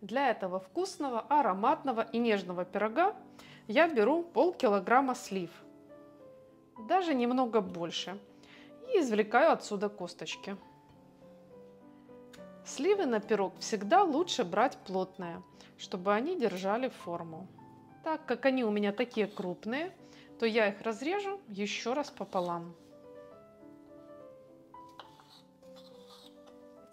Для этого вкусного, ароматного и нежного пирога я беру полкилограмма слив, даже немного больше, и извлекаю отсюда косточки. Сливы на пирог всегда лучше брать плотные, чтобы они держали форму. Так как они у меня такие крупные, то я их разрежу еще раз пополам.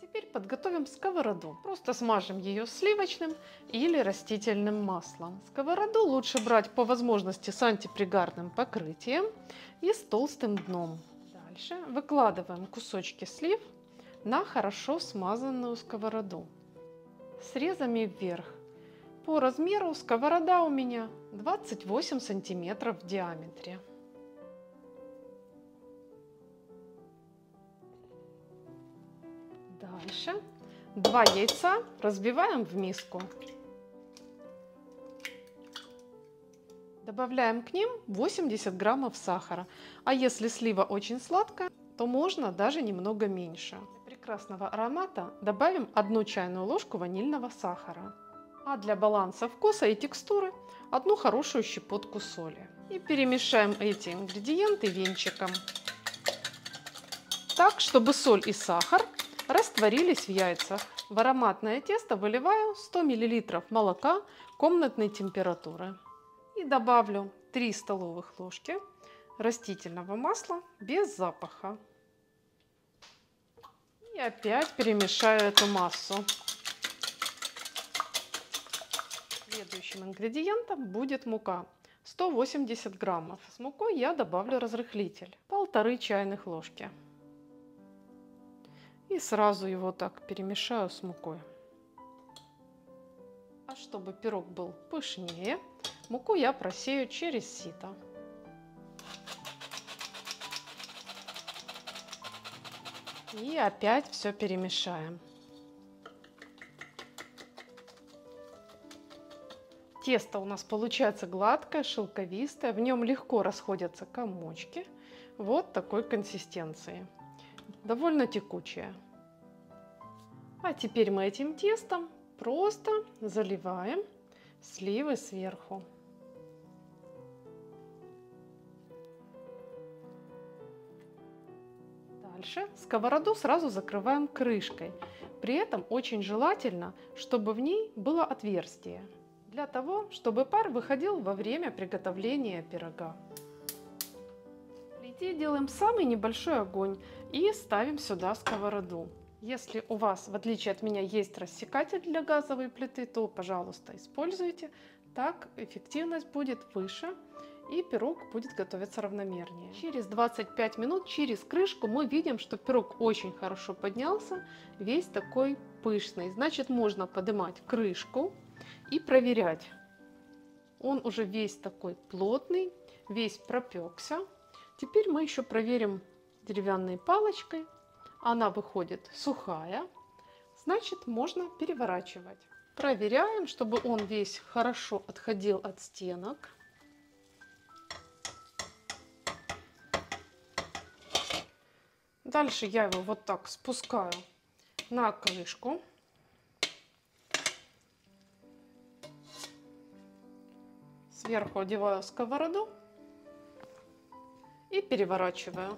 Теперь подготовим сковороду. Просто смажем ее сливочным или растительным маслом. Сковороду лучше брать по возможности с антипригарным покрытием и с толстым дном. Дальше выкладываем кусочки слив на хорошо смазанную сковороду. Срезами вверх. По размеру сковорода у меня 28 сантиметров в диаметре. Дальше 2 яйца разбиваем в миску. Добавляем к ним 80 граммов сахара. А если слива очень сладкая, то можно даже немного меньше. Для прекрасного аромата добавим 1 чайную ложку ванильного сахара. А для баланса вкуса и текстуры 1 хорошую щепотку соли. И перемешаем эти ингредиенты венчиком. Так, чтобы соль и сахар растворились в яйцах. В ароматное тесто выливаю 100 мл молока комнатной температуры. И добавлю 3 столовых ложки растительного масла без запаха. И опять перемешаю эту массу. Следующим ингредиентом будет мука. 180 граммов. С мукой я добавлю разрыхлитель. 1,5 чайных ложки. И сразу его так перемешаю с мукой. А чтобы пирог был пышнее, муку я просею через сито. И опять все перемешаем. Тесто у нас получается гладкое, шелковистое, в нем легко расходятся комочки. Вот такой консистенции. Довольно текучее. А теперь мы этим тестом просто заливаем сливы сверху. Дальше сковороду сразу закрываем крышкой. При этом очень желательно, чтобы в ней было отверстие, для того, чтобы пар выходил во время приготовления пирога. В плите делаем самый небольшой огонь и ставим сюда сковороду. Если у вас, в отличие от меня, есть рассекатель для газовой плиты, то, пожалуйста, используйте. Так эффективность будет выше и пирог будет готовиться равномернее. Через 25 минут через крышку мы видим, что пирог очень хорошо поднялся, весь такой пышный. Значит, можно поднимать крышку и проверять. Он уже весь такой плотный, весь пропекся. Теперь мы еще проверим деревянной палочкой. Она выходит сухая, значит, можно переворачивать. Проверяем, чтобы он весь хорошо отходил от стенок. Дальше я его вот так спускаю на крышку. Сверху одеваю сковороду и переворачиваю.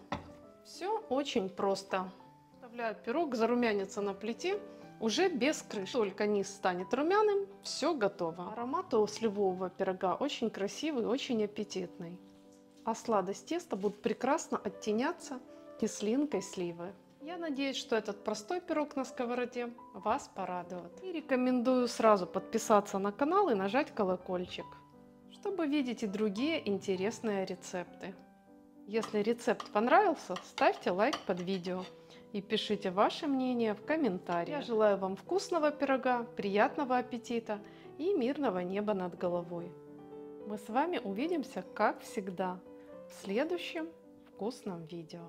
Все очень просто. Оставляю пирог зарумяниться на плите уже без крышки. Только низ станет румяным, все готово. Аромат у сливового пирога очень красивый, очень аппетитный. А сладость теста будет прекрасно оттеняться кислинкой сливы. Я надеюсь, что этот простой пирог на сковороде вас порадует. И рекомендую сразу подписаться на канал и нажать колокольчик, чтобы видеть и другие интересные рецепты. Если рецепт понравился, ставьте лайк под видео и пишите ваше мнение в комментариях. Я желаю вам вкусного пирога, приятного аппетита и мирного неба над головой. Мы с вами увидимся, как всегда, в следующем вкусном видео.